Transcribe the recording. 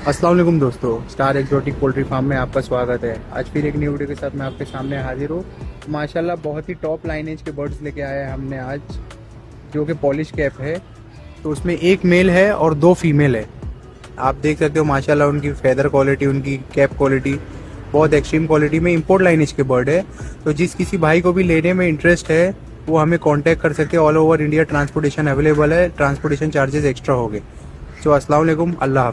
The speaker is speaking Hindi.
अस्सलाम वालेकुम दोस्तों, स्टार एक्सोटिक पोल्ट्री फार्म में आपका स्वागत है। आज फिर एक न्यू वीडियो के साथ मैं आपके सामने हाजिर हूँ। माशाल्लाह बहुत ही टॉप लाइनेज के बर्ड्स लेके आए हैं हमने आज, जो कि पॉलिश कैप है। तो उसमें एक मेल है और दो फीमेल है। आप देख सकते हो माशाल्लाह उनकी फेदर क्वालिटी, उनकी कैप क्वालिटी बहुत एक्सट्रीम क्वालिटी में इंपोर्ट लाइनेज के बर्ड है। तो जिस किसी भाई को भी लेने में इंटरेस्ट है वो हमें कांटेक्ट कर सकते हैं। All over India transportation available है, ट्रांसपोर्टेशन चार्जेस एक्स्ट्रा होंगे। तो अस्सलाम वालेकुम, अल्लाह हाफ़िज़।